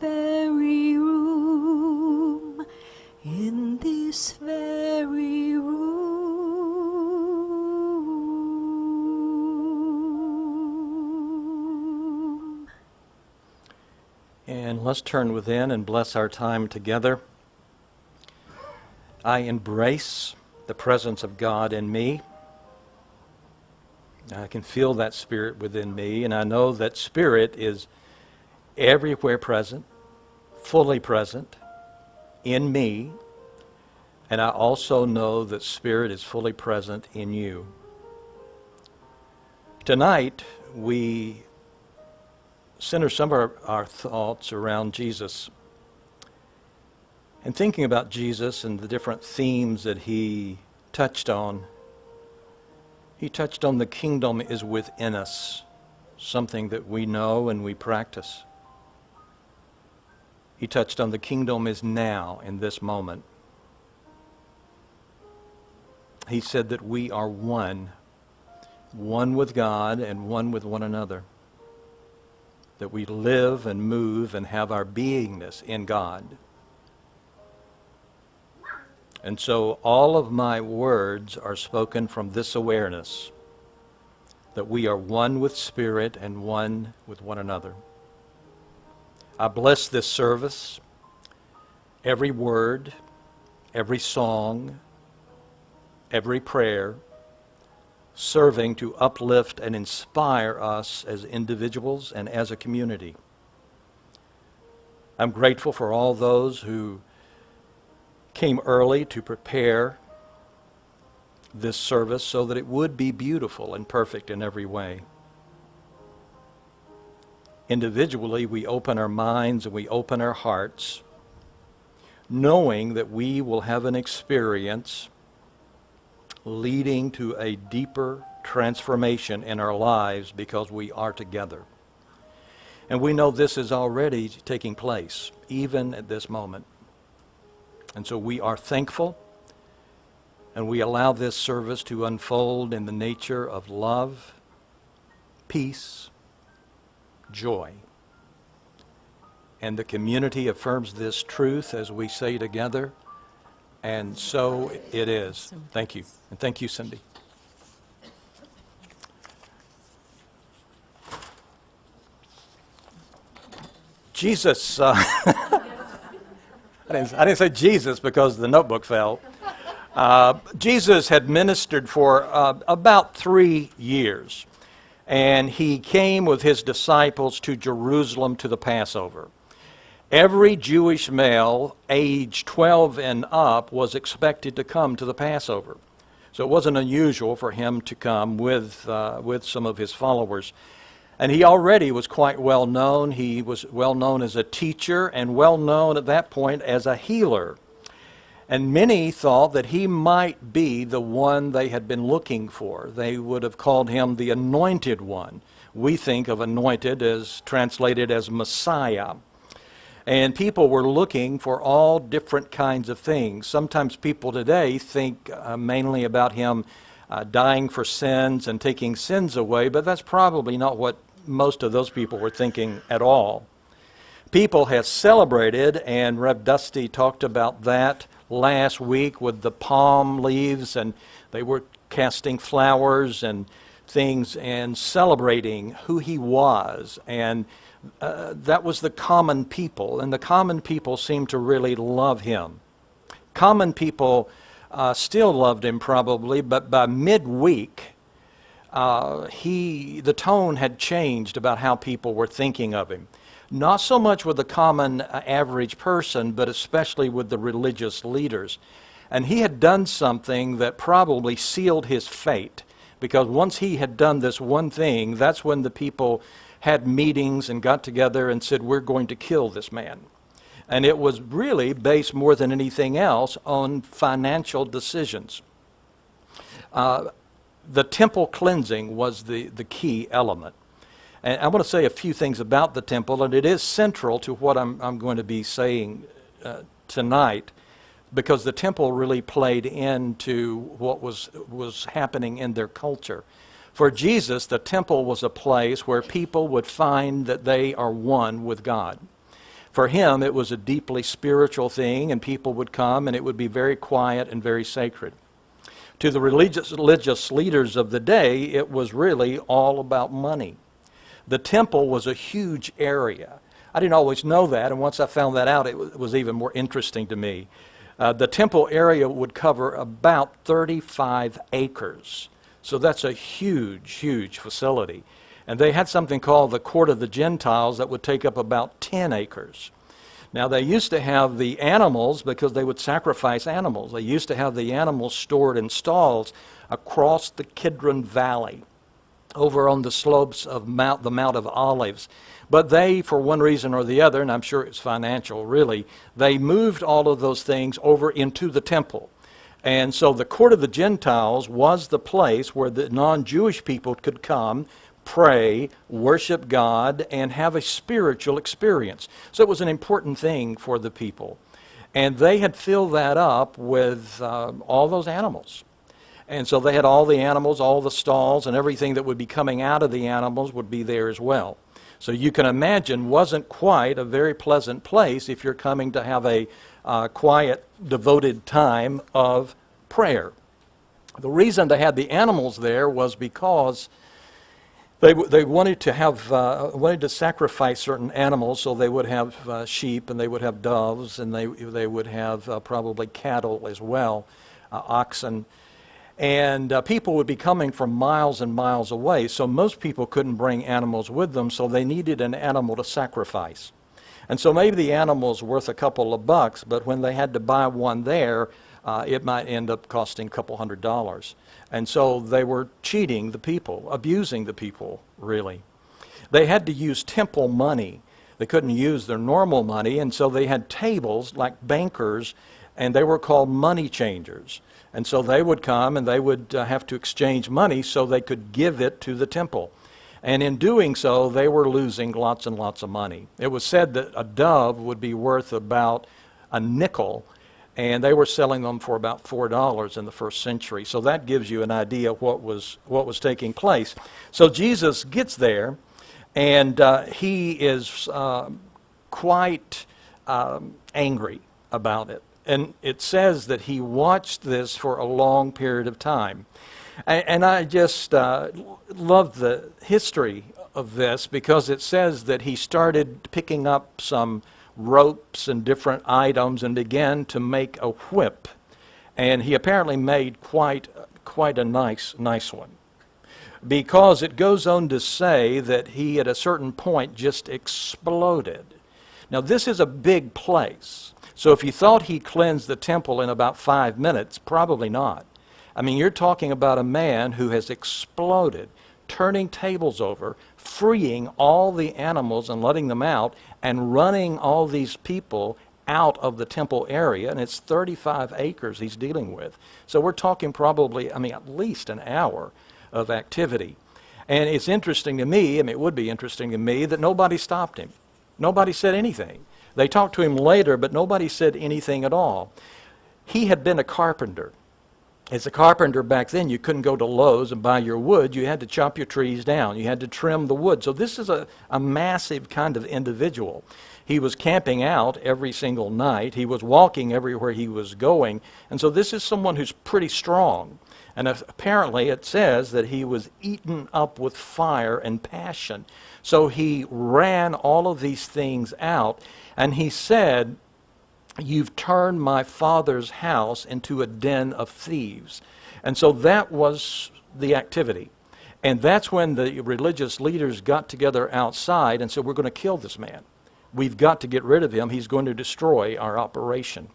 very room, in this very room. And let's turn within and bless our time together. I embrace the presence of God in me. I can feel that Spirit within me, and I know that Spirit is everywhere present, fully present in me, and I also know that Spirit is fully present in you. Tonight, we center some of our thoughts around Jesus. And thinking about Jesus and the different themes that he touched on, he touched on the kingdom is within us, something that we know and we practice. He touched on the kingdom is now, in this moment. He said that we are one with God and one with one another. That we live and move and have our beingness in God. And so all of my words are spoken from this awareness that we are one with Spirit and one with one another. I bless this service, every word, every song, every prayer, serving to uplift and inspire us as individuals and as a community. I'm grateful for all those who came early to prepare this service so that it would be beautiful and perfect in every way. Individually, we open our minds and we open our hearts, knowing that we will have an experience leading to a deeper transformation in our lives because we are together. And we know this is already taking place, even at this moment. And so we are thankful, and we allow this service to unfold in the nature of love, peace, joy. And the community affirms this truth as we say together, and so it is. Thank you. And thank you, Cindy. Jesus, I didn't say Jesus because the notebook fell. Jesus had ministered for about 3 years, and he came with his disciples to Jerusalem to the Passover. Every Jewish male aged 12 and up was expected to come to the Passover. So it wasn't unusual for him to come with some of his followers. And he already was quite well known. He was well known as a teacher and well known at that point as a healer. And many thought that he might be the one they had been looking for. They would have called him the Anointed One. We think of anointed as translated as Messiah. And people were looking for all different kinds of things. Sometimes people today think mainly about him dying for sins and taking sins away, but that's probably not what most of those people were thinking at all. People have celebrated, and Rev Dusty talked about that last week with the palm leaves, and they were casting flowers and things and celebrating who he was. And that was the common people, and the common people seemed to really love him. Common people still loved him probably, but by midweek, the tone had changed about how people were thinking of him. Not so much with the common average person, but especially with the religious leaders. And he had done something that probably sealed his fate, because once he had done this one thing, that's when the people had meetings and got together and said, we're going to kill this man. And it was really based more than anything else on financial decisions. The temple cleansing was the key element. And I want to say a few things about the temple, and it is central to what I'm going to be saying tonight, because the temple really played into what was happening in their culture. For Jesus, the temple was a place where people would find that they are one with God. For him, it was a deeply spiritual thing, and people would come, and it would be very quiet and very sacred. To the religious leaders of the day, it was really all about money. The temple was a huge area. I didn't always know that, and once I found that out, it was even more interesting to me. The temple area would cover about 35 acres. So that's a huge, huge facility. And they had something called the Court of the Gentiles that would take up about 10 acres. Now, they used to have the animals because they would sacrifice animals. They used to have the animals stored in stalls across the Kidron Valley, over on the slopes of the Mount of Olives. But they, for one reason or the other, and I'm sure it's financial really, they moved all of those things over into the temple. And so the Court of the Gentiles was the place where the non-Jewish people could come, pray, worship God, and have a spiritual experience. So it was an important thing for the people. And they had filled that up with all those animals. And so they had all the animals, all the stalls, and everything that would be coming out of the animals would be there as well. So you can imagine, wasn't quite a very pleasant place if you're coming to have a quiet, devoted time of prayer. The reason they had the animals there was because they wanted to sacrifice certain animals, so they would have sheep, and they would have doves, and they would have probably cattle as well, oxen. And people would be coming from miles and miles away, so most people couldn't bring animals with them, so they needed an animal to sacrifice. And so maybe the animal's worth a couple of bucks, but when they had to buy one there, it might end up costing a couple $100s. And so they were cheating the people, abusing the people, really. They had to use temple money. They couldn't use their normal money, and so they had tables like bankers, and they were called money changers. And so they would come and they would have to exchange money so they could give it to the temple. And in doing so, they were losing lots and lots of money. It was said that a dove would be worth about a nickel, and they were selling them for about $4 in the first century. So that gives you an idea of what was taking place. So Jesus gets there, and he is quite angry about it. And it says that he watched this for a long period of time. And I just love the history of this, because it says that he started picking up some ropes and different items and began to make a whip. And he apparently made quite a nice one. Because it goes on to say that he at a certain point just exploded. Now this is a big place. So if you thought he cleansed the temple in about 5 minutes, probably not. I mean, you're talking about a man who has exploded, turning tables over, freeing all the animals and letting them out, and running all these people out of the temple area, and it's 35 acres he's dealing with. So we're talking probably, at least an hour of activity. And it's interesting to me, it would be interesting to me, that nobody stopped him. Nobody said anything. They talked to him later, but nobody said anything at all. He had been a carpenter. As a carpenter back then, you couldn't go to Lowe's and buy your wood. You had to chop your trees down. You had to trim the wood. So this is a massive kind of individual. He was camping out every single night. He was walking everywhere he was going. And so this is someone who's pretty strong. And apparently it says that he was eaten up with fire and passion. So he ran all of these things out. And he said, "You've turned my father's house into a den of thieves." And so that was the activity. And that's when the religious leaders got together outside and said, "We're going to kill this man. We've got to get rid of him. He's going to destroy our operation."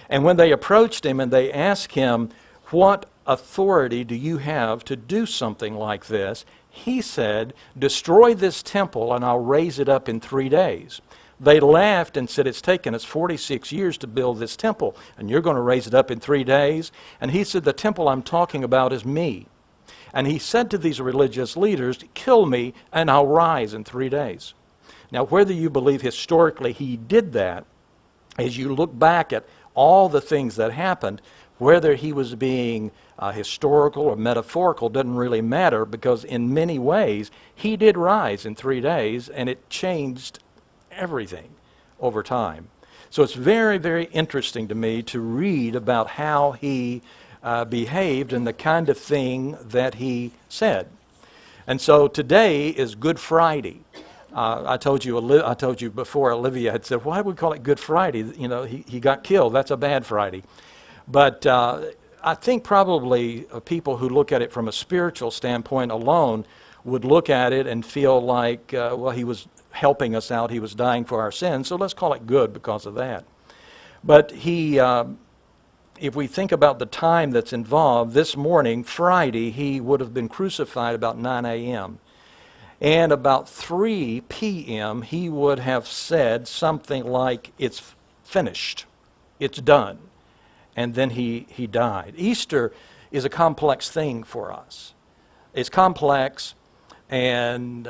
And when they approached him and they asked him, "What authority do you have to do something like this?" he said, "Destroy this temple and I'll raise it up in 3 days." They laughed and said, "It's taken us 46 years to build this temple, and you're going to raise it up in 3 days?" And he said, "The temple I'm talking about is me." And he said to these religious leaders, "Kill me, and I'll rise in 3 days." Now, whether you believe historically he did that, as you look back at all the things that happened, whether he was being historical or metaphorical doesn't really matter, because in many ways he did rise in 3 days, and it changed everything over time. So it's very, very interesting to me to read about how he behaved and the kind of thing that he said. And so today is Good Friday. I told you before, Olivia had said, why do we call it Good Friday? You know, he got killed. That's a bad Friday. But I think probably people who look at it from a spiritual standpoint alone would look at it and feel like, well, he was helping us out. He was dying for our sins. So let's call it good because of that. But if we think about the time that's involved, this morning, Friday, he would have been crucified about 9 a.m. And about 3 p.m., he would have said something like, it's finished, it's done. And then he died. Easter is a complex thing for us. It's complex and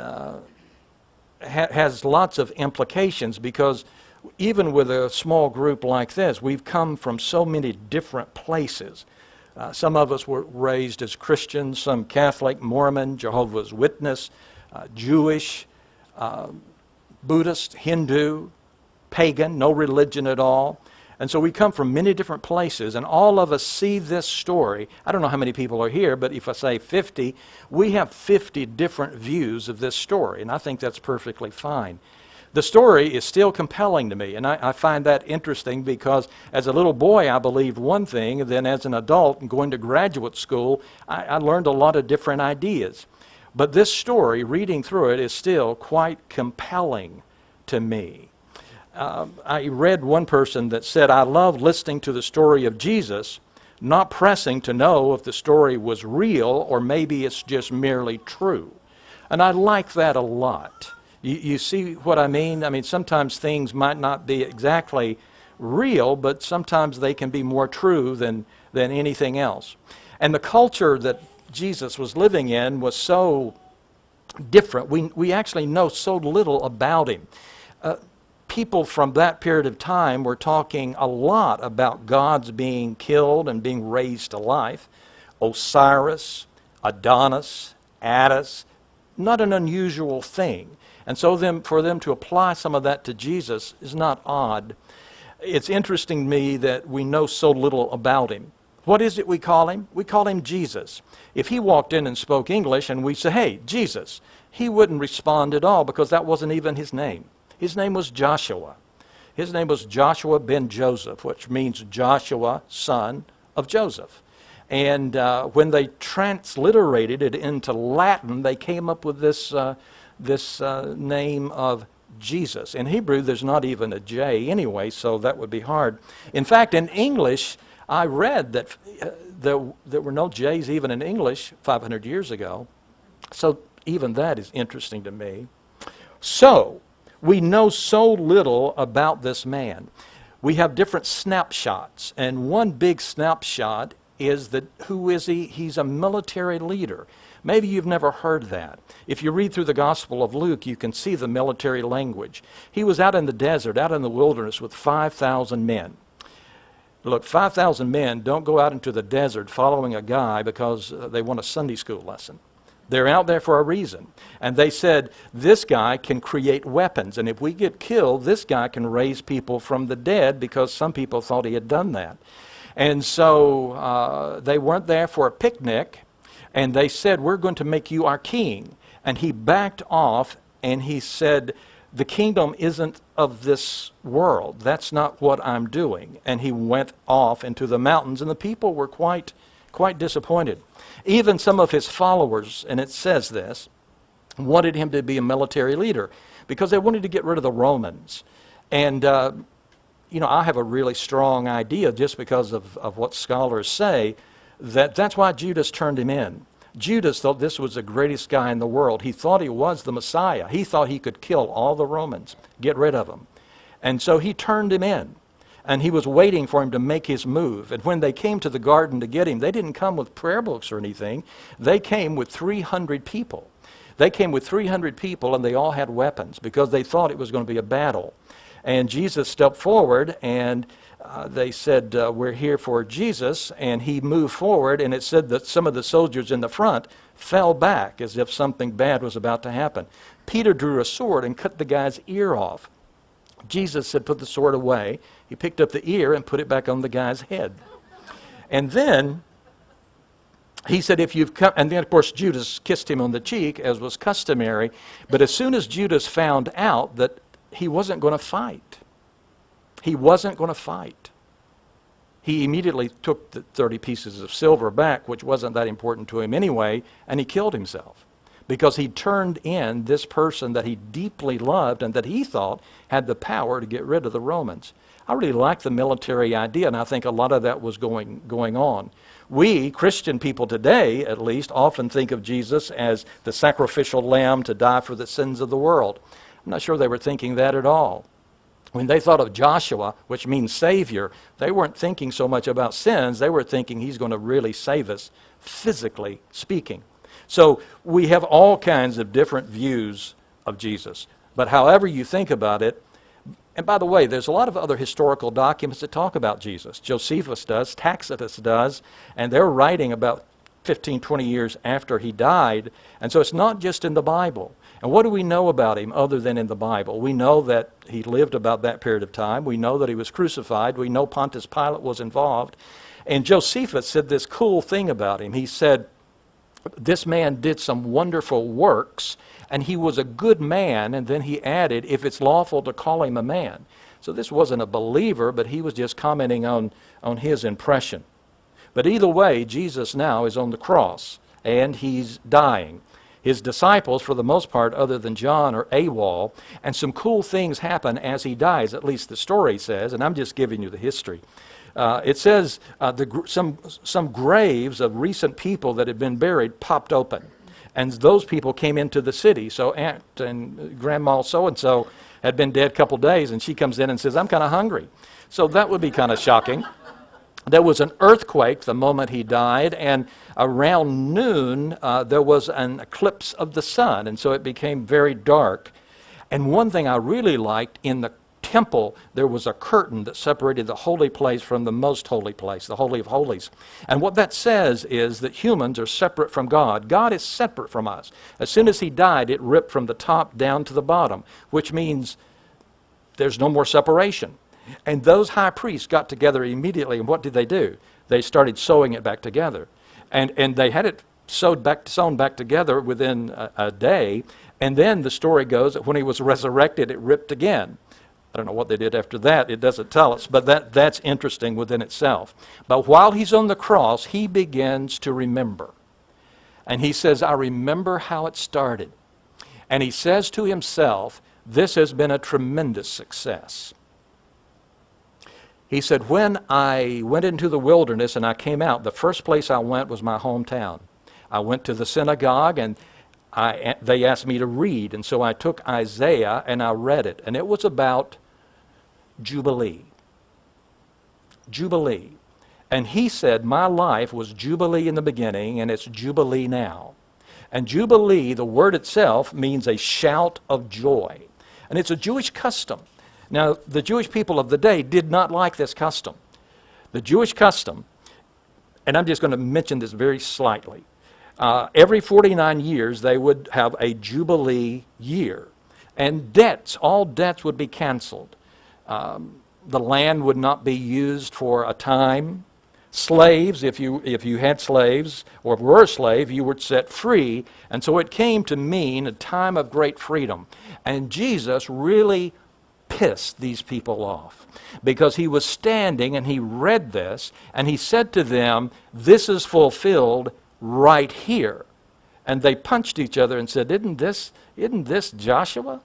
has lots of implications because even with a small group like this, we've come from so many different places. Some of us were raised as Christians, some Catholic, Mormon, Jehovah's Witness, Jewish, Buddhist, Hindu, pagan, no religion at all. And so we come from many different places, and all of us see this story. I don't know how many people are here, but if I say 50, we have 50 different views of this story, and I think that's perfectly fine. The story is still compelling to me, and I find that interesting because as a little boy I believed one thing, and then as an adult and going to graduate school, I learned a lot of different ideas. But this story, reading through it, is still quite compelling to me. I read one person that said, I love listening to the story of Jesus, not pressing to know if the story was real or maybe it's just merely true. And I like that a lot. You see what I mean? I mean, sometimes things might not be exactly real, but sometimes they can be more true than anything else. And the culture that Jesus was living in was so different. We actually know so little about him. People from that period of time were talking a lot about gods being killed and being raised to life. Osiris, Adonis, Attis, not an unusual thing. And so for them to apply some of that to Jesus is not odd. It's interesting to me that we know so little about him. What is it we call him? We call him Jesus. If he walked in and spoke English and we say, hey, Jesus, he wouldn't respond at all because that wasn't even his name. His name was Joshua. His name was Joshua ben Joseph, which means Joshua, son of Joseph. And when they transliterated it into Latin, they came up with this name of Jesus. In Hebrew, there's not even a J anyway, so that would be hard. In fact, in English, I read that there were no J's even in English 500 years ago. So even that is interesting to me. So, we know so little about this man. We have different snapshots, and one big snapshot is that who is he? He's a military leader. Maybe you've never heard that. If you read through the Gospel of Luke, you can see the military language. He was out in the desert, out in the wilderness with 5,000 men. Look, 5,000 men don't go out into the desert following a guy because they want a Sunday school lesson. They're out there for a reason. And they said, this guy can create weapons. And if we get killed, this guy can raise people from the dead because some people thought he had done that. And so they weren't there for a picnic. And they said, we're going to make you our king. And he backed off and he said, the kingdom isn't of this world. That's not what I'm doing. And he went off into the mountains. And the people were quite disappointed. Even some of his followers, and it says this, wanted him to be a military leader because they wanted to get rid of the Romans. And, I have a really strong idea just because of what scholars say that's why Judas turned him in. Judas thought this was the greatest guy in the world. He thought he was the Messiah. He thought he could kill all the Romans, get rid of them. And so he turned him in. And he was waiting for him to make his move. And when they came to the garden to get him, they didn't come with prayer books or anything. They came with 300 people. They came with 300 people, and they all had weapons because they thought it was going to be a battle. And Jesus stepped forward, and they said, we're here for Jesus. And he moved forward, and it said that some of the soldiers in the front fell back as if something bad was about to happen. Peter drew a sword and cut the guy's ear off. Jesus said, put the sword away. He picked up the ear and put it back on the guy's head. And then he said, if you've come, and then of course Judas kissed him on the cheek, as was customary. But as soon as Judas found out that he wasn't going to fight, he wasn't going to fight, he immediately took the 30 pieces of silver back, which wasn't that important to him anyway, and he killed himself. Because he turned in this person that he deeply loved and that he thought had the power to get rid of the Romans. I really like the military idea, and I think a lot of that was going on. We, Christian people today, at least, often think of Jesus as the sacrificial lamb to die for the sins of the world. I'm not sure they were thinking that at all. When they thought of Joshua, which means Savior, they weren't thinking so much about sins. They were thinking he's going to really save us, physically speaking. So we have all kinds of different views of Jesus. But however you think about it, and by the way, there's a lot of other historical documents that talk about Jesus. Josephus does, Tacitus does, and they're writing about 15, 20 years after he died. And so it's not just in the Bible. And what do we know about him other than in the Bible? We know that he lived about that period of time. We know that he was crucified. We know Pontius Pilate was involved. And Josephus said this cool thing about him. He said, this man did some wonderful works, and he was a good man, and then he added, if it's lawful to call him a man. So this wasn't a believer, but he was just commenting on his impression. But either way, Jesus now is on the cross, and he's dying. His disciples, for the most part, other than John, are AWOL, and some cool things happen as he dies, at least the story says, and I'm just giving you the history. It says some graves of recent people that had been buried popped open. And those people came into the city. So Aunt and Grandma so-and-so had been dead a couple days, and she comes in and says, I'm kind of hungry. So that would be kind of shocking. There was an earthquake the moment he died, and around noon there was an eclipse of the sun, and so it became very dark. And one thing I really liked, in the temple, there was a curtain that separated the holy place from the most holy place, the Holy of Holies. And what that says is that humans are separate from God. God is separate from us. As soon as he died, it ripped from the top down to the bottom, which means there's no more separation. And those high priests got together immediately, and what did they do? They started sewing it back together. And they had it sewn back together within a day, and then the story goes that when he was resurrected, it ripped again. I don't know what they did after that. It doesn't tell us, but that's interesting within itself. But while he's on the cross, he begins to remember. And he says, I remember how it started. And he says to himself, this has been a tremendous success. He said, when I went into the wilderness and I came out, the first place I went was my hometown. I went to the synagogue, and they asked me to read, and so I took Isaiah and I read it, and it was about Jubilee. Jubilee. And he said, my life was Jubilee in the beginning, and it's Jubilee now. And Jubilee, the word itself, means a shout of joy. And it's a Jewish custom. Now, the Jewish people of the day did not like this custom. The Jewish custom, and I'm just going to mention this very slightly, every 49 years, they would have a Jubilee year. And all debts would be canceled. The land would not be used for a time. Slaves, if you had slaves or were a slave, you were set free. And so it came to mean a time of great freedom. And Jesus really pissed these people off, because he was standing and he read this, and he said to them, this is fulfilled right here. And they punched each other and said, isn't this Joshua?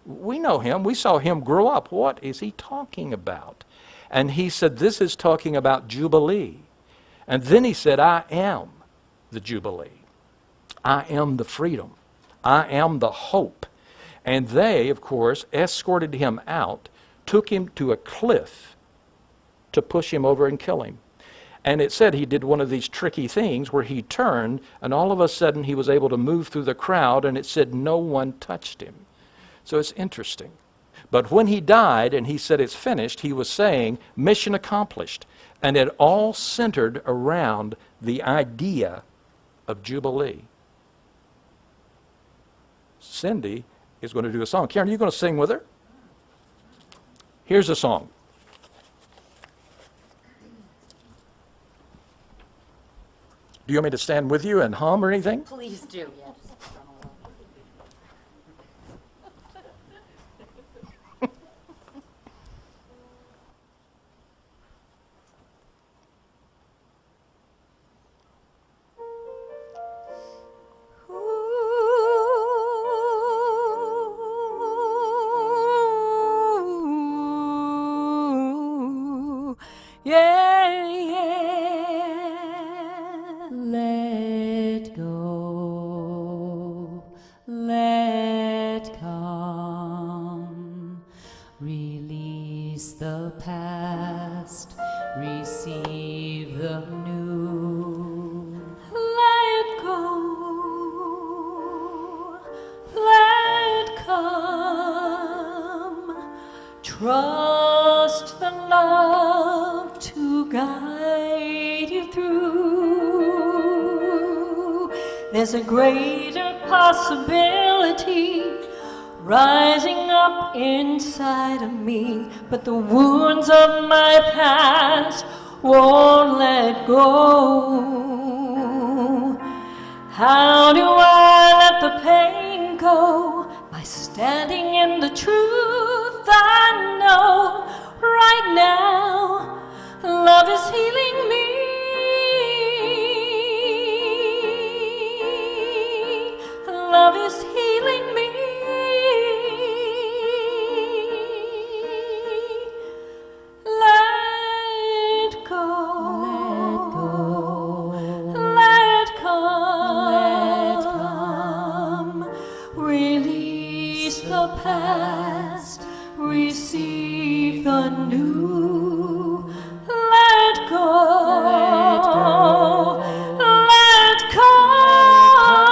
We know him. We saw him grow up. What is he talking about? And he said, this is talking about Jubilee. And then he said, I am the Jubilee. I am the freedom. I am the hope. And they, of course, escorted him out, took him to a cliff to push him over and kill him. And it said he did one of these tricky things where he turned, and all of a sudden he was able to move through the crowd, and it said no one touched him. So it's interesting. But when he died and he said it's finished, he was saying mission accomplished. And it all centered around the idea of Jubilee. Cindy is going to do a song. Karen, are you going to sing with her? Here's a song. Do you want me to stand with you and hum or anything? Please do, yes. Ooh, yeah, yeah. Let go, let come, release the past, receive the new. Let go, let come. Trust the love to guide you through. There's a greater possibility rising up inside of me, but the wounds of my past won't let go. How do I let the pain go? By standing in the truth I know right now. Love is healing me. Love is healing me. Let go. Let come. Release the past. Receive the new. Let go. Let come.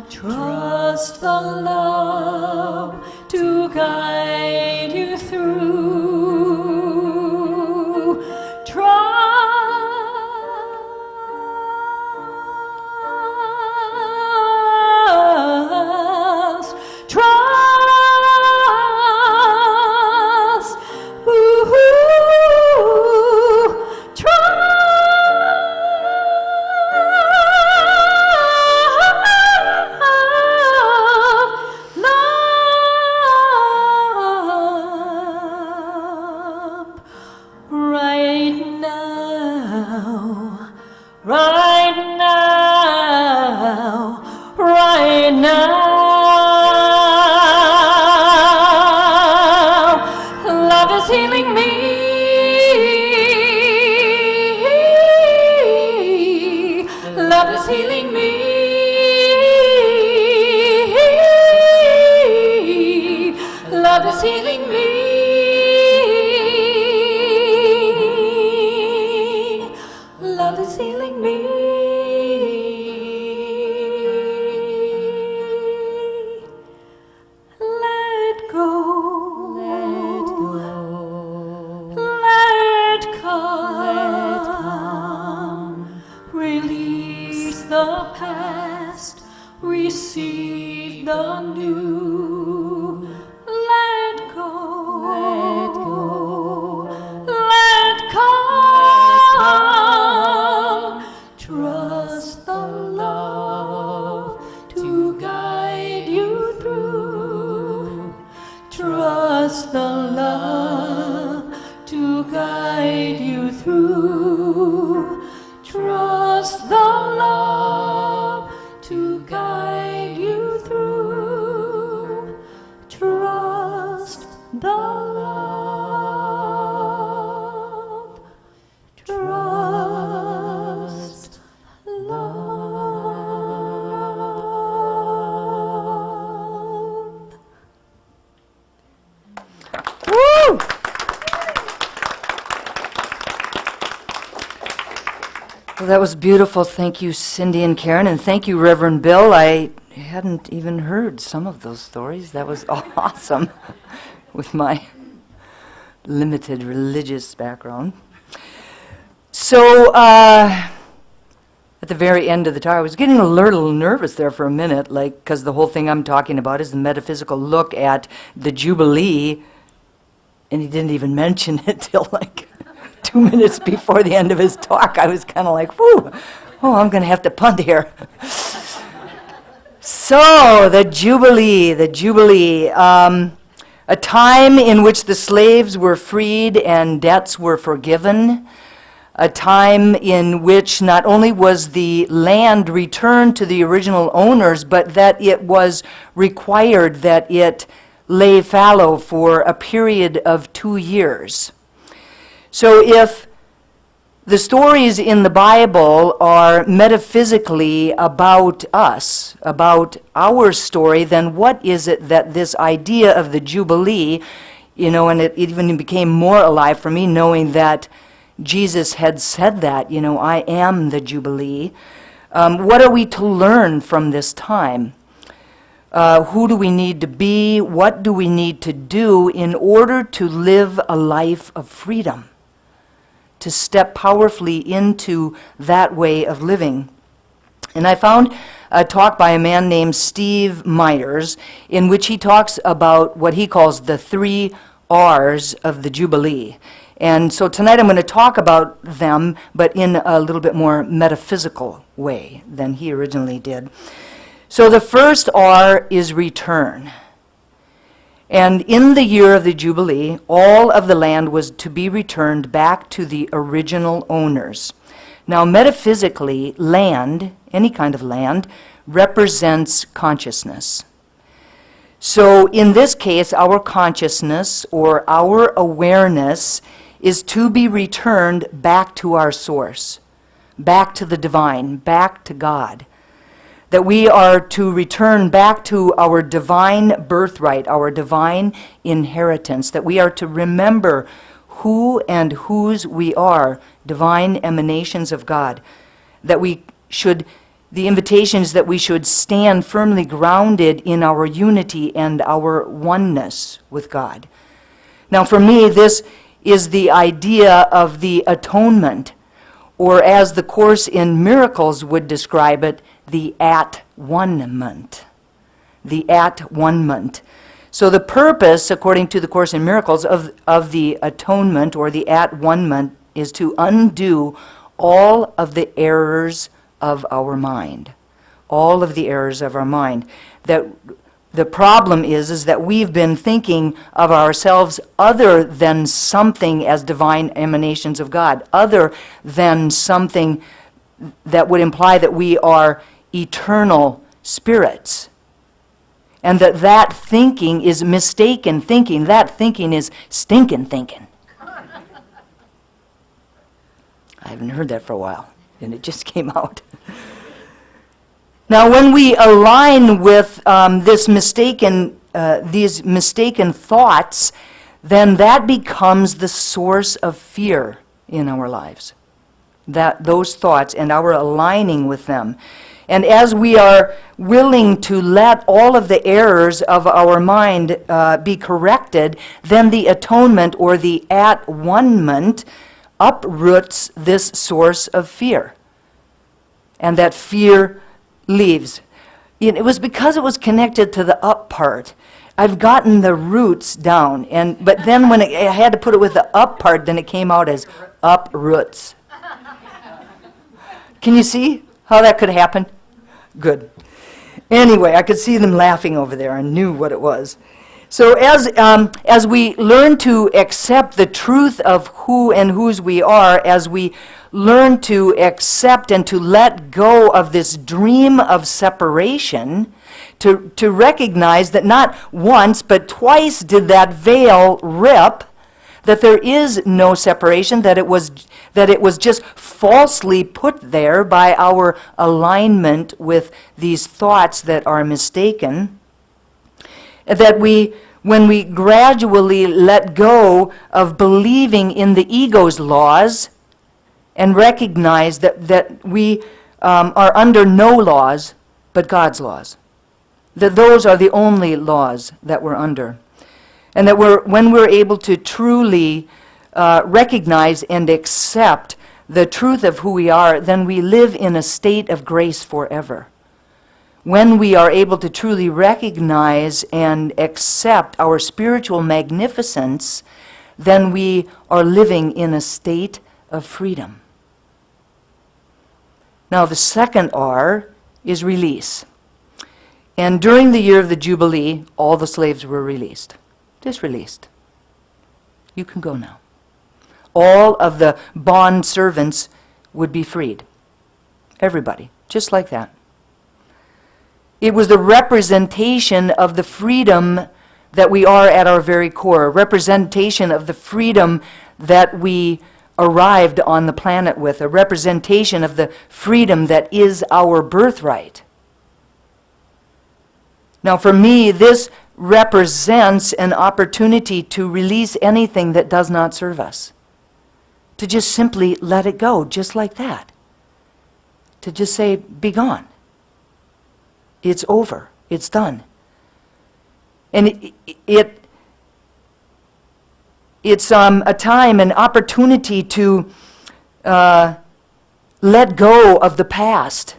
Trust the love to guide you through. Trust, trust, ooh, love, right now, right now, right now. Love is healing me. Love is healing me. Love is healing me. Love is healing me. Let go. Let come. Release the past. Receive the new. Let go. Let come. Trust the love to guide you through. Trust the love to guide you through. Trust the love to guide you through. Trust the love. Trust love. Woo! Well, that was beautiful. Thank you, Cindy and Karen, and thank you, Reverend Bill. I hadn't even heard some of those stories. That was awesome with my limited religious background. So, at the very end of the talk, I was getting a little nervous there for a minute, like, because the whole thing I'm talking about is the metaphysical look at the Jubilee And he didn't even mention it till like 2 minutes before the end of his talk. I was kind of like, whew, oh, I'm going to have to punt here. So, the Jubilee, a time in which the slaves were freed and debts were forgiven, a time in which not only was the land returned to the original owners, but that it was required that it lay fallow for a period of 2 years. So if the stories in the Bible are metaphysically about us, about our story, then what is it that this idea of the Jubilee, and it even became more alive for me knowing that Jesus had said that, I am the Jubilee. What are we to learn from this time? Who do we need to be? What do we need to do in order to live a life of freedom? To step powerfully into that way of living. And I found a talk by a man named Steve Myers in which he talks about what he calls the 3 R's of the Jubilee. And so tonight I'm going to talk about them, but in a little bit more metaphysical way than he originally did. So the first R is return. And in the year of the Jubilee, all of the land was to be returned back to the original owners. Now, metaphysically, land, any kind of land, represents consciousness. So in this case, our consciousness or our awareness is to be returned back to our source, back to the divine, back to God. That we are to return back to our divine birthright, our divine inheritance, that we are to remember who and whose we are, divine emanations of God, that we should, the invitation is that we should stand firmly grounded in our unity and our oneness with God. Now for me, this is the idea of the atonement, or as the Course in Miracles would describe it, the at-one-ment. The at-one-ment. So the purpose, according to the Course in Miracles, of the atonement or the at-one-ment is to undo all of the errors of our mind. All of the errors of our mind. That the problem is that we've been thinking of ourselves other than something as divine emanations of God, other than something that would imply that we are eternal spirits. And that thinking is mistaken thinking. That thinking is stinking thinking. I haven't heard that for a while, and it just came out. Now, when we align with these mistaken thoughts, then that becomes the source of fear in our lives. Those thoughts and our aligning with them. And as we are willing to let all of the errors of our mind be corrected, then the atonement or the at-one-ment uproots this source of fear. And that fear leaves. It was because it was connected to the up part. I've gotten the roots down, but then when I had to put it with the up part, then it came out as uproots. Can you see how that could happen? Good. Anyway, I could see them laughing over there. I knew what it was. So as we learn to accept the truth of who and whose we are, as we learn to accept and to let go of this dream of separation, to recognize that not once but twice did that veil rip, that there is no separation, that it was just falsely put there by our alignment with these thoughts that are mistaken, that when we gradually let go of believing in the ego's laws and recognize that we are under no laws but God's laws, that those are the only laws that we're under. And that when we're able to truly recognize and accept the truth of who we are, then we live in a state of grace forever. When we are able to truly recognize and accept our spiritual magnificence, then we are living in a state of freedom. Now, the second R is release. And during the year of the Jubilee, all the slaves were released. Just released. You can go now. All of the bond servants would be freed. Everybody, just like that. It was the representation of the freedom that we are at our very core, a representation of the freedom that we arrived on the planet with, a representation of the freedom that is our birthright. Now, for me, this represents an opportunity to release anything that does not serve us. To just simply let it go, just like that. To just say, be gone. It's over. It's done. And it's a time, an opportunity to let go of the past,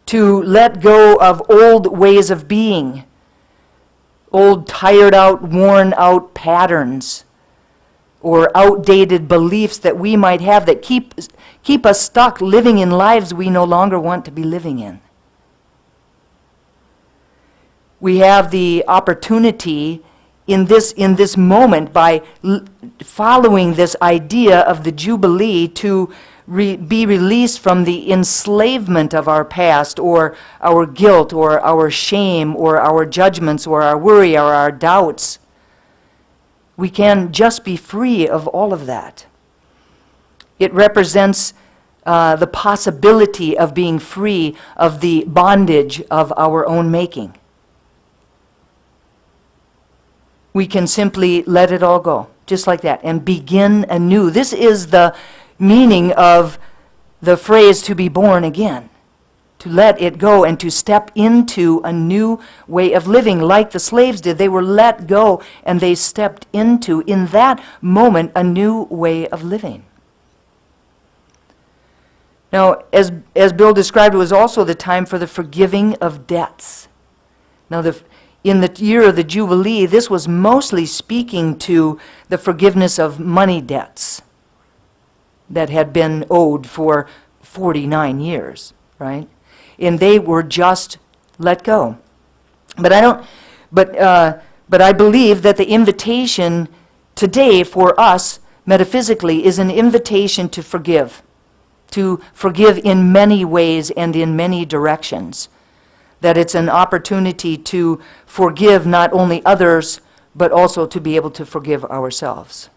to let go of old ways of being, old tired out, worn out patterns, or outdated beliefs that we might have that keep us stuck living in lives we no longer want to be living in. We have the opportunity in this moment, by following this idea of the Jubilee, to be released from the enslavement of our past, or our guilt, or our shame, or our judgments, or our worry, or our doubts. We can just be free of all of that. It represents the possibility of being free of the bondage of our own making. We can simply let it all go, just like that, and begin anew. This is the meaning of the phrase to be born again. To let it go and to step into a new way of living, like the slaves did. They were let go and they stepped into, in that moment, a new way of living. Now, as Bill described, it was also the time for the forgiving of debts. Now, in the year of the Jubilee, this was mostly speaking to the forgiveness of money debts that had been owed for 49 years, right? And they were just let go. But I believe that the invitation today for us metaphysically is an invitation to forgive in many ways and in many directions. That it's an opportunity to forgive not only others, but also to be able to forgive ourselves.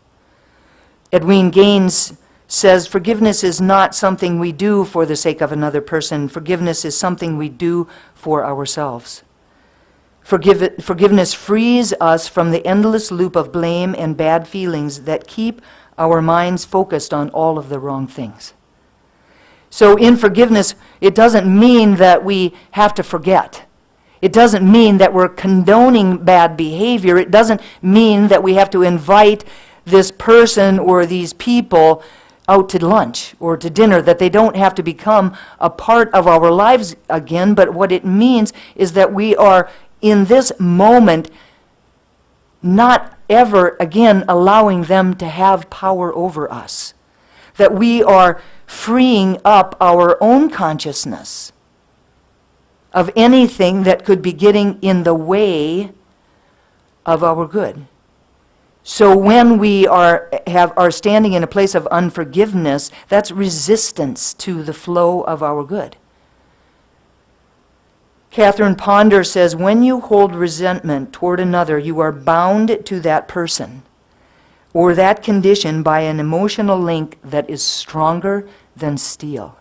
Edwin Gaines says, forgiveness is not something we do for the sake of another person. Forgiveness is something we do for ourselves. Forgiveness frees us from the endless loop of blame and bad feelings that keep our minds focused on all of the wrong things. So in forgiveness, it doesn't mean that we have to forget. It doesn't mean that we're condoning bad behavior. It doesn't mean that we have to invite this person or these people out to lunch or to dinner, that they don't have to become a part of our lives again. But what it means is that we are, in this moment, not ever again allowing them to have power over us. That we are freeing up our own consciousness of anything that could be getting in the way of our good. So when we are standing in a place of unforgiveness, that's resistance to the flow of our good. Catherine Ponder says, when you hold resentment toward another, you are bound to that person or that condition by an emotional link that is stronger than steel.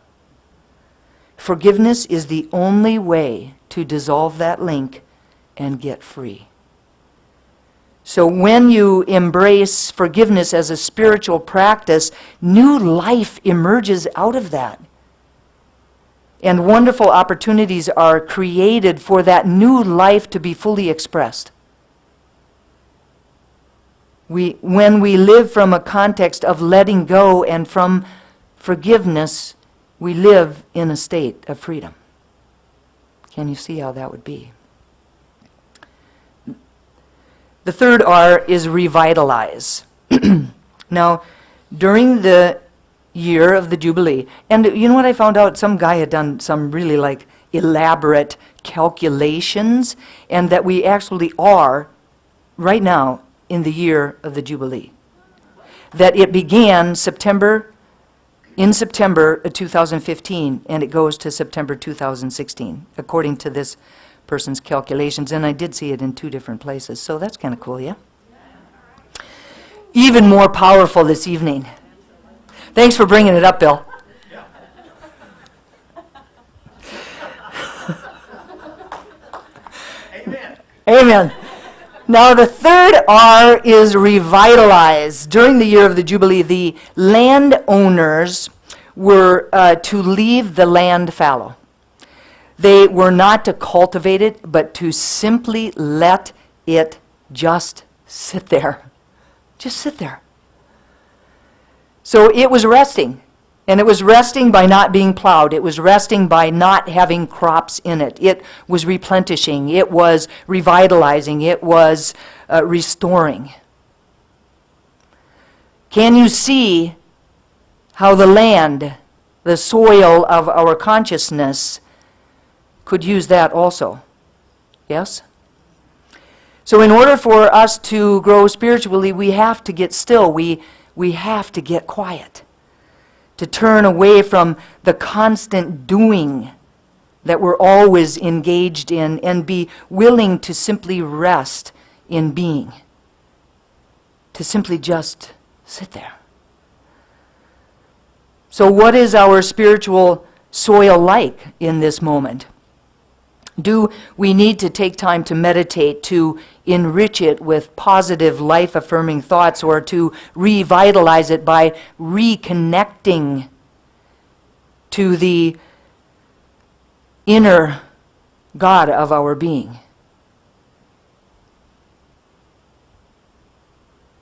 Forgiveness is the only way to dissolve that link and get free. So when you embrace forgiveness as a spiritual practice, new life emerges out of that. And wonderful opportunities are created for that new life to be fully expressed. When we live from a context of letting go and from forgiveness, we live in a state of freedom. Can you see how that would be? The third R is revitalize. Now, during the year of the Jubilee, and you know what I found out? Some guy had done some really like elaborate calculations, and that we actually are right now in the year of the Jubilee. That it began in September of 2015, and it goes to September 2016, according to this person's calculations, and I did see it in 2 different places, so that's kind of cool, yeah? Even more powerful this evening. Thanks for bringing it up, Bill. Amen. Amen. Now, the third R is revitalize. During the year of the Jubilee, the landowners were to leave the land fallow. They were not to cultivate it, but to simply let it just sit there. Just sit there. So it was resting. And it was resting by not being plowed. It was resting by not having crops in it. It was replenishing. It was revitalizing. It was restoring. Can you see how the land, the soil of our consciousness, could use that also? Yes? So in order for us to grow spiritually, we have to get still. We have to get quiet. To turn away from the constant doing that we're always engaged in and be willing to simply rest in being. To simply just sit there. So what is our spiritual soil like in this moment? Do we need to take time to meditate, to enrich it with positive, life-affirming thoughts, or to revitalize it by reconnecting to the inner God of our being?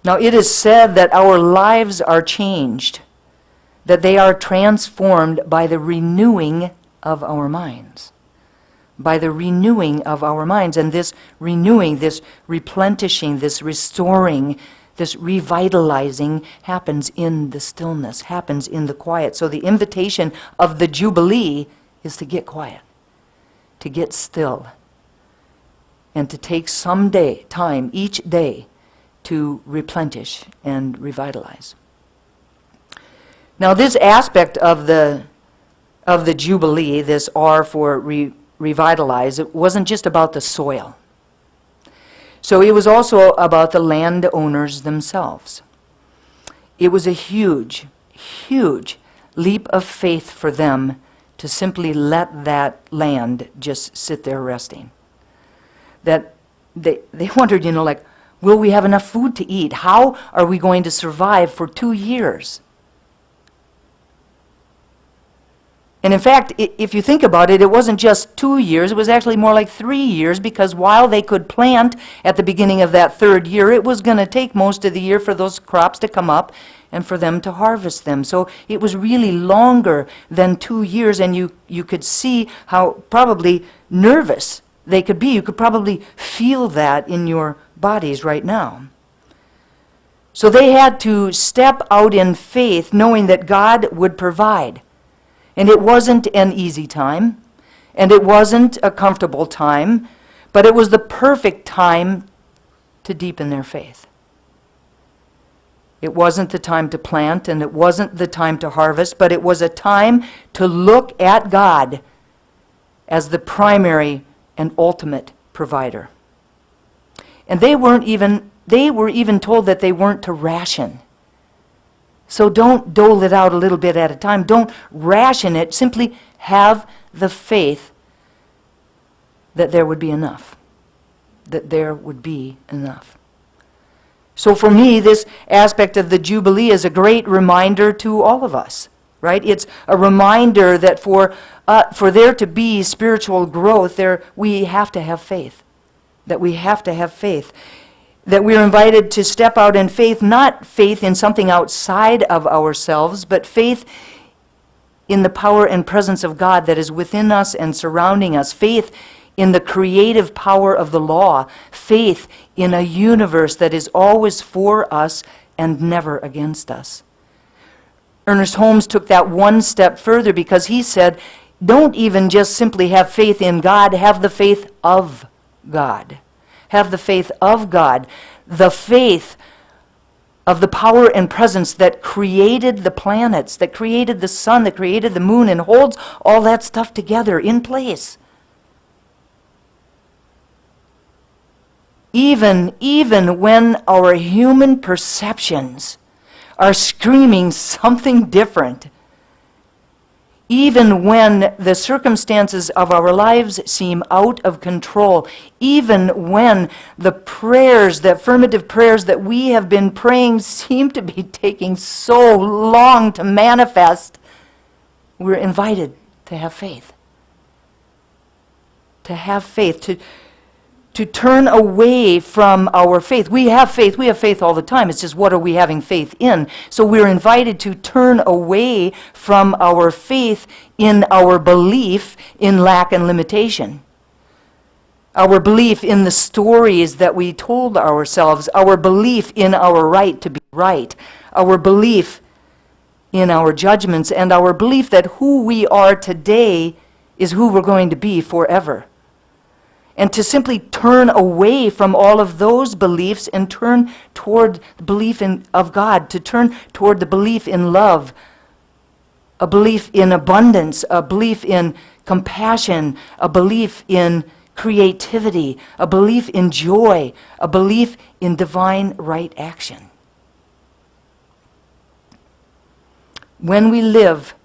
Now, it is said that our lives are changed, that they are transformed by the renewing of our minds. By the renewing of our minds. And this renewing, this replenishing, this restoring, this revitalizing happens in the stillness, happens in the quiet. So the invitation of the Jubilee is to get quiet, to get still, and to take some time each day to replenish and revitalize. Now this aspect of the Jubilee, this R for revitalize, it wasn't just about the soil. So it was also about the landowners themselves. It was a huge, huge leap of faith for them to simply let that land just sit there resting. That they wondered, like, will we have enough food to eat? How are we going to survive for 2 years? And in fact, if you think about it, it wasn't just 2 years, it was actually more like 3 years, because while they could plant at the beginning of that 3rd year, it was going to take most of the year for those crops to come up and for them to harvest them. So it was really longer than 2 years, and you could see how probably nervous they could be. You could probably feel that in your bodies right now. So they had to step out in faith, knowing that God would provide. And it wasn't an easy time, and it wasn't a comfortable time, but it was the perfect time to deepen their faith. It wasn't the time to plant, and it wasn't the time to harvest, but it was a time to look at God as the primary and ultimate provider. And they were even told that they weren't to ration. So don't dole it out a little bit at a time. Don't ration it. Simply have the faith that there would be enough. That there would be enough. So for me, this aspect of the Jubilee is a great reminder to all of us, right? It's a reminder that for there to be spiritual growth, we have to have faith. That we have to have faith. That we're invited to step out in faith, not faith in something outside of ourselves, but faith in the power and presence of God that is within us and surrounding us. Faith in the creative power of the law. Faith in a universe that is always for us and never against us. Ernest Holmes took that one step further because he said, don't even just simply have faith in God, have the faith of God. Have the faith of God. The faith of the power and presence that created the planets, that created the sun, that created the moon, and holds all that stuff together in place. Even when our human perceptions are screaming something different, even when the circumstances of our lives seem out of control, even when the prayers, the affirmative prayers that we have been praying seem to be taking so long to manifest, we're invited to have faith. To have faith, to turn away from our faith. We have faith all the time. It's just, what are we having faith in? So we're invited to turn away from our faith in our belief in lack and limitation. Our belief in the stories that we told ourselves, our belief in our right to be right, our belief in our judgments, and our belief that who we are today is who we're going to be forever. And to simply turn away from all of those beliefs and turn toward the belief of God, to turn toward the belief in love, a belief in abundance, a belief in compassion, a belief in creativity, a belief in joy, a belief in divine right action. When we live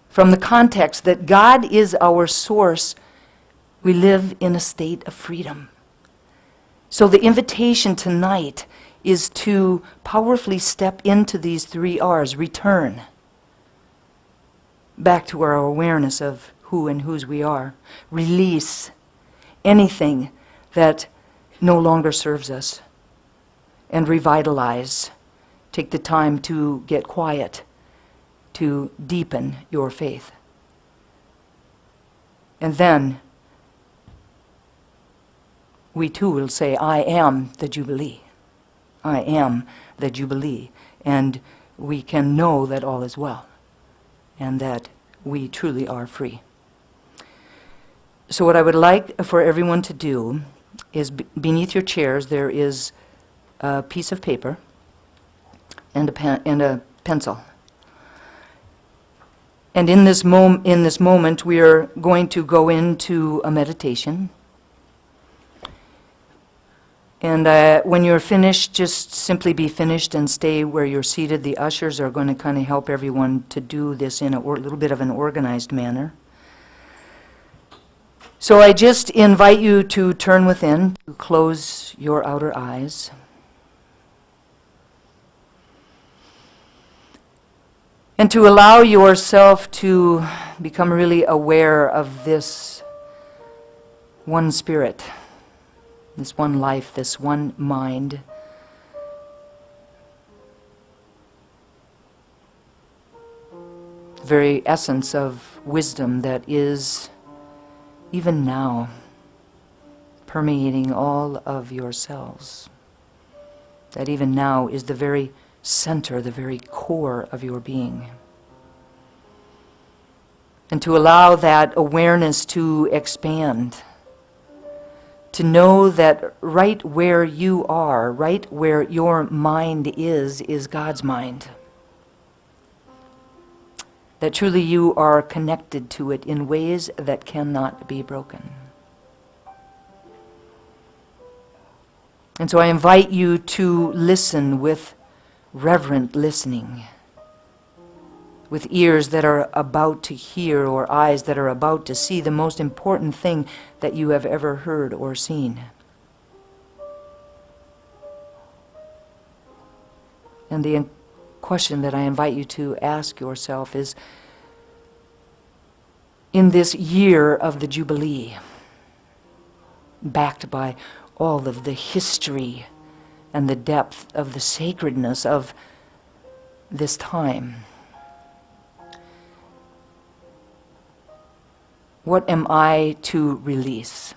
from the context that God is our source, we live in a state of freedom. So the invitation tonight is to powerfully step into these 3 R's. Return back to our awareness of who and whose we are. Release anything that no longer serves us. And revitalize. Take the time to get quiet, to deepen your faith. And then we too will say, I am the Jubilee. I am the Jubilee. And we can know that all is well and that we truly are free. So what I would like for everyone to do is, beneath your chairs there is a piece of paper and a pencil. And in this moment we are going to go into a meditation. And when you're finished, just simply be finished and stay where you're seated. The ushers are going to kind of help everyone to do this in a little bit of an organized manner. So I just invite you to turn within, to close your outer eyes. And to allow yourself to become really aware of this one spirit, this one life, this one mind. The very essence of wisdom that is, even now, permeating all of yourselves. That even now is the very center, the very core of your being. And to allow that awareness to expand. To know that right where you are, right where your mind is God's mind. That truly you are connected to it in ways that cannot be broken. And so I invite you to listen with reverent listening, with ears that are about to hear or eyes that are about to see the most important thing that you have ever heard or seen. And the question that I invite you to ask yourself is, in this year of the Jubilee, backed by all of the history and the depth of the sacredness of this time, what am I to release?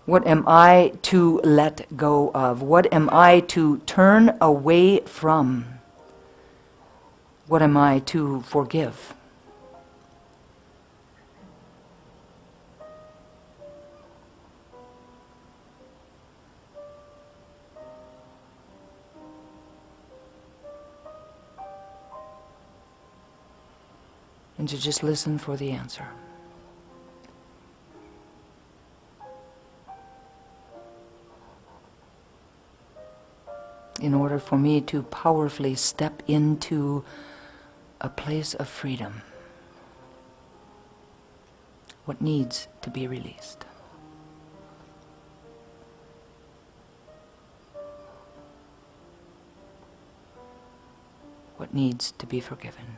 What am I to let go of? What am I to turn away from? What am I to forgive? And to just listen for the answer. In order for me to powerfully step into a place of freedom, what needs to be released? What needs to be forgiven?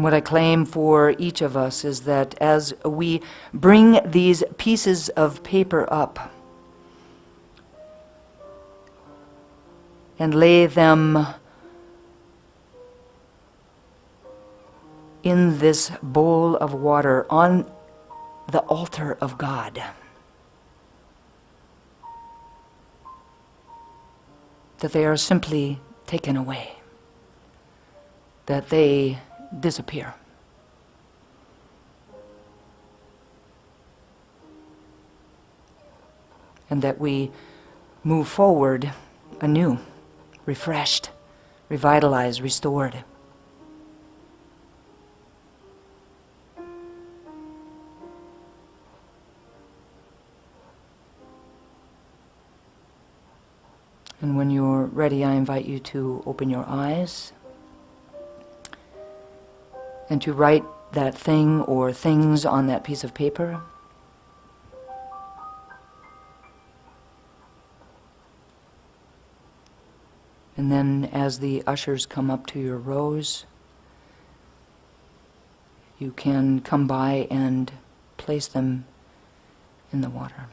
And what I claim for each of us is that as we bring these pieces of paper up and lay them in this bowl of water on the altar of God, that they are simply taken away, that they disappear. And that we move forward anew, refreshed, revitalized, restored. And when you're ready, I invite you to open your eyes and to write that thing or things on that piece of paper. And then as the ushers come up to your rows, you can come by and place them in the water.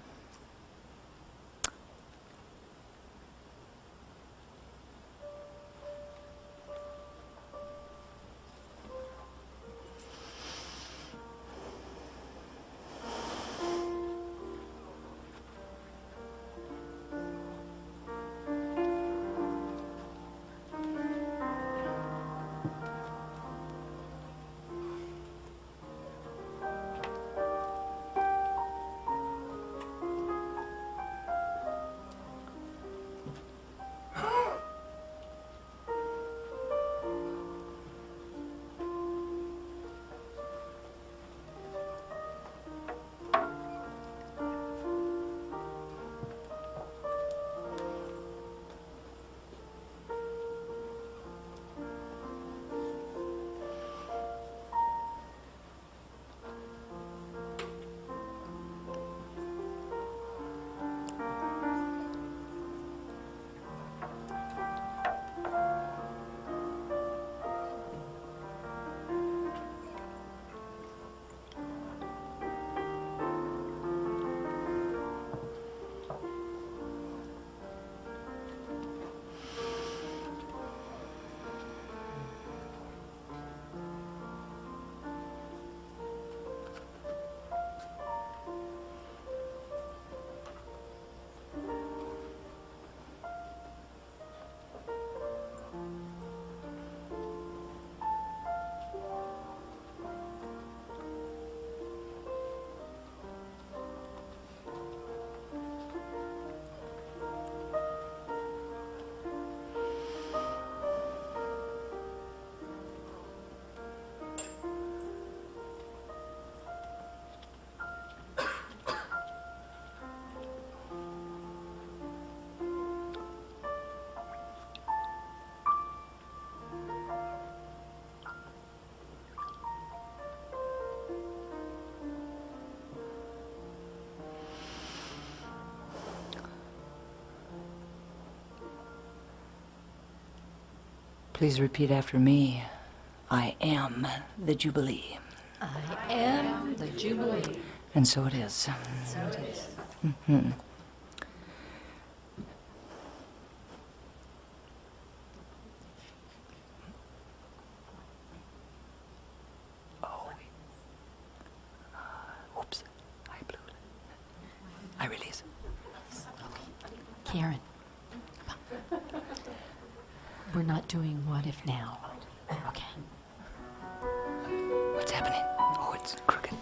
Please repeat after me. I am the Jubilee. I am the Jubilee. And so it is. So it is. Mm-hmm. Oops. I blew it. I release. Karen, we're not doing what if now. Okay. What's happening? Oh, it's crooked.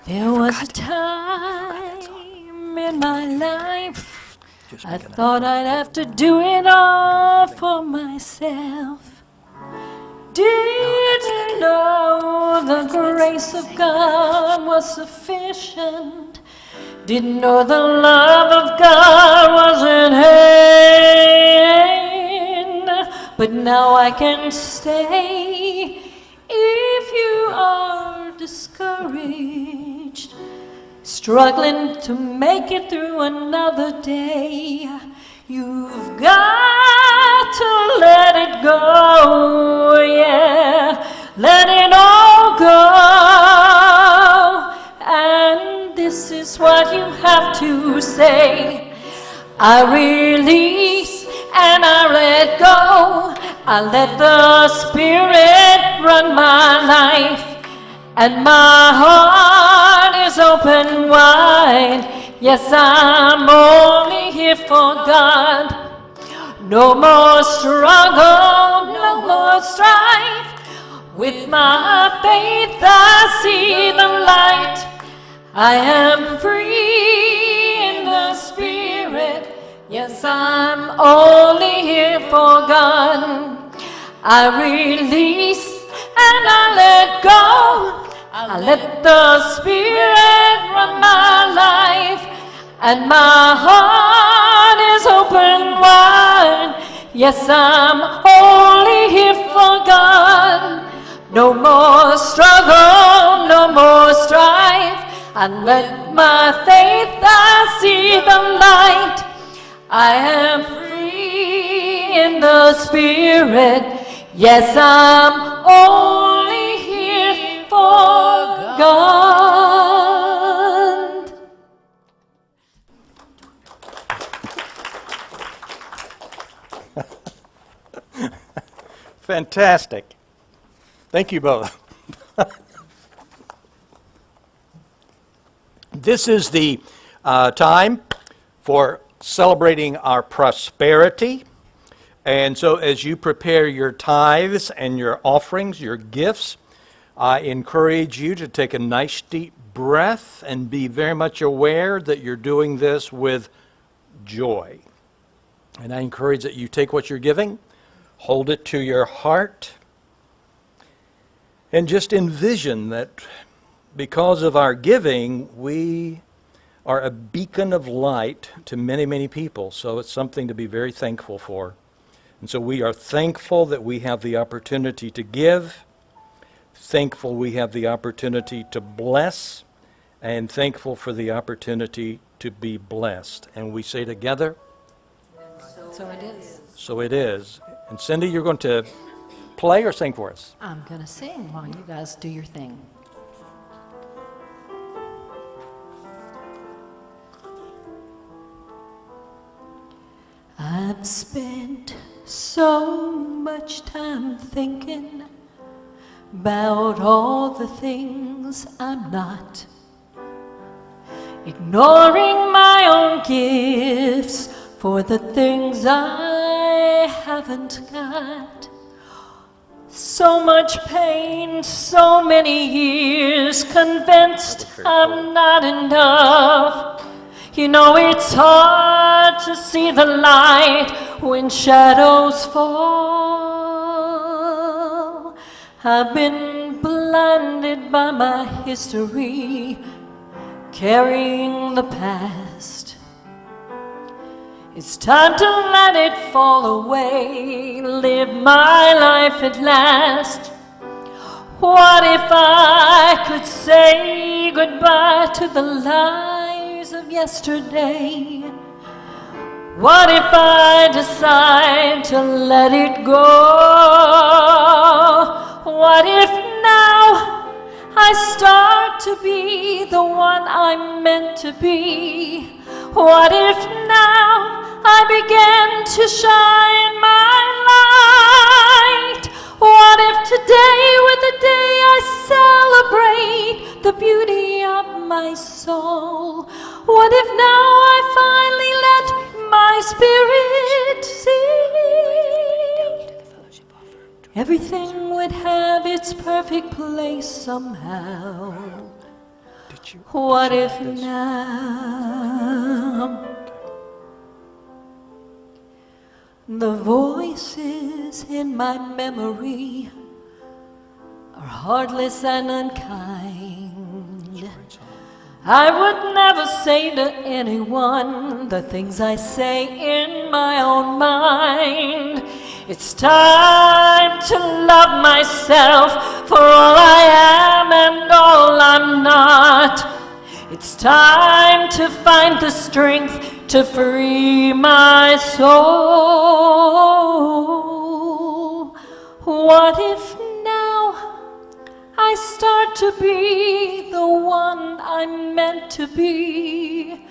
There was a time in my life I thought I'd have to do it all for myself. Didn't know the grace of God was sufficient. Didn't know the love of God was in hand. But now I can say, if you are discouraged, struggling to make it through another day, you've got to let it go, yeah, let it all go. And this is what you have to say: I release and I let go. I let the Spirit run my life, and my heart is open wide. Yes, I'm only here for God. No more struggle, no more strife. With my faith I see the light. I am free in the Spirit. Yes, I'm only here for God. I release and I let go. I let the Spirit run my life, and my heart is open wide. Yes, I'm only here for God. No more struggle, no more strife. I let my faith, I see the light. I am free in the Spirit. Yes, I'm only here for God. Fantastic. Thank you both. This is the time for celebrating our prosperity. And so as you prepare your tithes and your offerings, your gifts, I encourage you to take a nice deep breath and be very much aware that you're doing this with joy. And I encourage that you take what you're giving, hold it to your heart, and just envision that because of our giving, we are a beacon of light to many, many people. So it's something to be very thankful for. And so we are thankful that we have the opportunity to give, thankful we have the opportunity to bless, and thankful for the opportunity to be blessed. And we say together, So it is. so it is. And Cindy, you're going to play or sing for us? I'm going to sing while you guys do your thing. I've spent so much time thinking about all the things I'm not, ignoring my own gifts for the things I haven't got. So much pain, so many years, convinced I'm not enough. You know it's hard to see the light when shadows fall. I've been blinded by my history, carrying the past. It's time to let it fall away, live my life at last. What if I could say goodbye to the lies of yesterday? What if I decide to let it go? What if now I start to be the one I'm meant to be? What if now I begin to shine my light? What if today were the day I celebrate the beauty of my soul? What if now I finally let my spirit sing? Everything would have its perfect place somehow. What if now the voices in my memory are heartless and unkind? I would never say to anyone the things I say in my own mind. It's time to love myself for all I am and all I'm not. It's time to find the strength to free my soul. What if now I start to be the one I'm meant to be?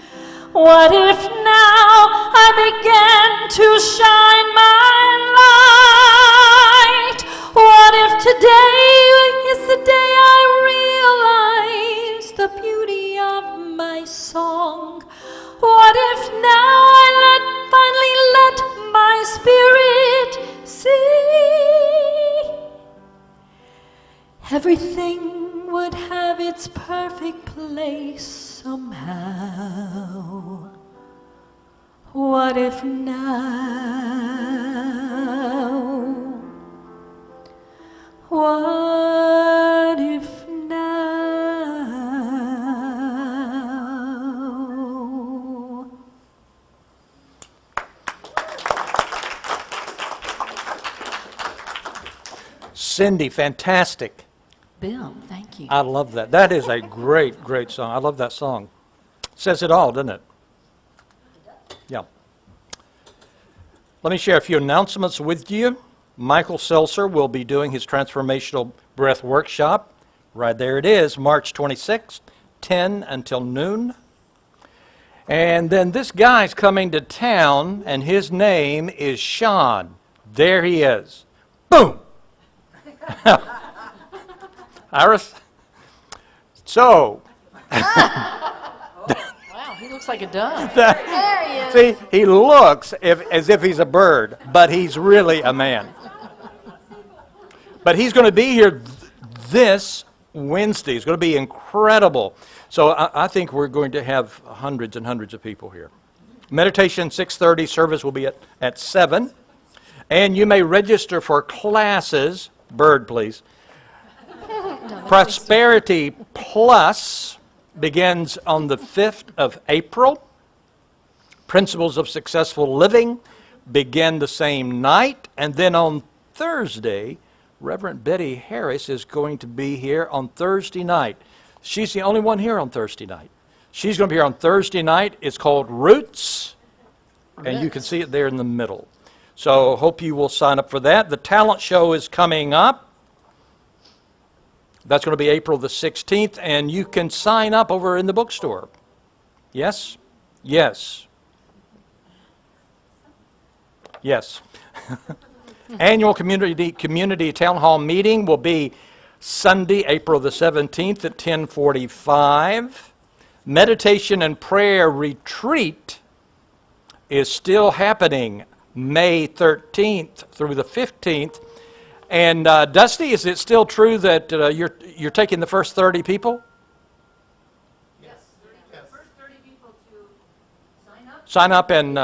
What if now I begin to shine my light? What if today is the day I realize the beauty of my song? What if now I finally let my spirit sing? Everything would have its perfect place somehow. What if now? What if now? Cindy, fantastic. Bill, thank you. I love that. That is a great, great song. I love that song. Says it all, doesn't it? Yeah. Let me share a few announcements with you. Michael Seltzer will be doing his Transformational Breath Workshop. Right there it is, March 26th, 10 until noon. And then this guy's coming to town, and his name is Sean. There he is. Boom! Iris? So. Wow, he looks like a dove. See, he looks as if he's a bird, but he's really a man. But he's going to be here this Wednesday. It's going to be incredible. So I think we're going to have hundreds and hundreds of people here. Meditation 6:30, service will be at 7. And you may register for classes. Bird, please. Prosperity Plus begins on the 5th of April. Principles of Successful Living begin the same night. And then on Thursday, Reverend Betty Harris is going to be here on Thursday night. She's the only one here on Thursday night. She's going to be here on Thursday night. It's called Roots, and you can see it there in the middle. So hope you will sign up for that. The talent show is coming up. That's going to be April the 16th, and you can sign up over in the bookstore. Yes? Yes. Yes. Annual community town hall meeting will be Sunday, April the 17th at 10:45. Meditation and prayer retreat is still happening May 13th through the 15th. And Dusty, is it still true that you're taking the first 30 people? Yes. The first 30 people to sign up. Sign up and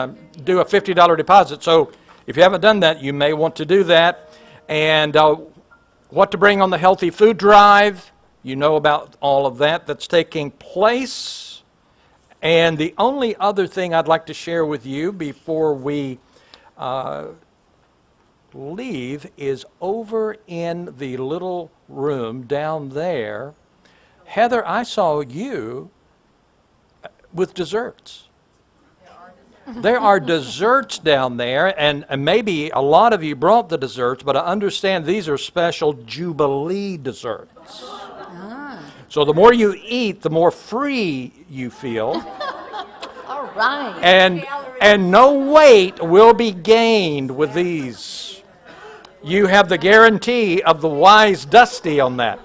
do a $50 deposit. So if you haven't done that, you may want to do that. And what to bring on the healthy food drive, you know about all of that that's taking place. And the only other thing I'd like to share with you before we leave is over in the little room down there. Heather, I saw you with desserts. There are desserts down there, and maybe a lot of you brought the desserts, but I understand these are special Jubilee desserts. So the more you eat, the more free you feel. All right. And no weight will be gained with these. You have the guarantee of the wise Dusty on that.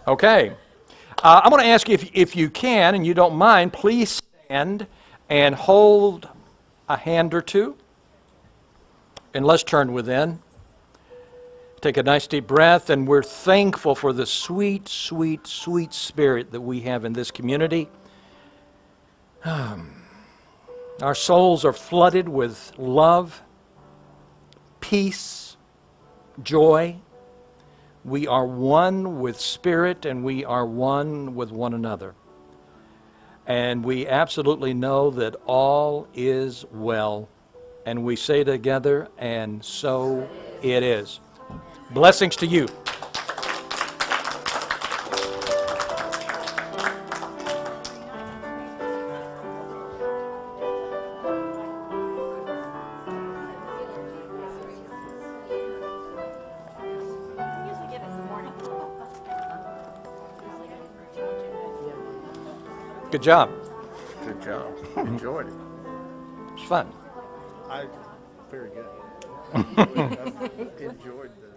Okay. I'm going to ask you if you can, and you don't mind, please stand and hold a hand or two. And let's turn within. Take a nice deep breath, and we're thankful for the sweet, sweet, sweet spirit that we have in this community. Our souls are flooded with love, peace, joy. We are one with spirit, and we are one with one another. And we absolutely know that all is well. And we say together, and so it is. Blessings to you. Good job. Good job. Enjoyed it. It's fun. Very good. Enjoyed the.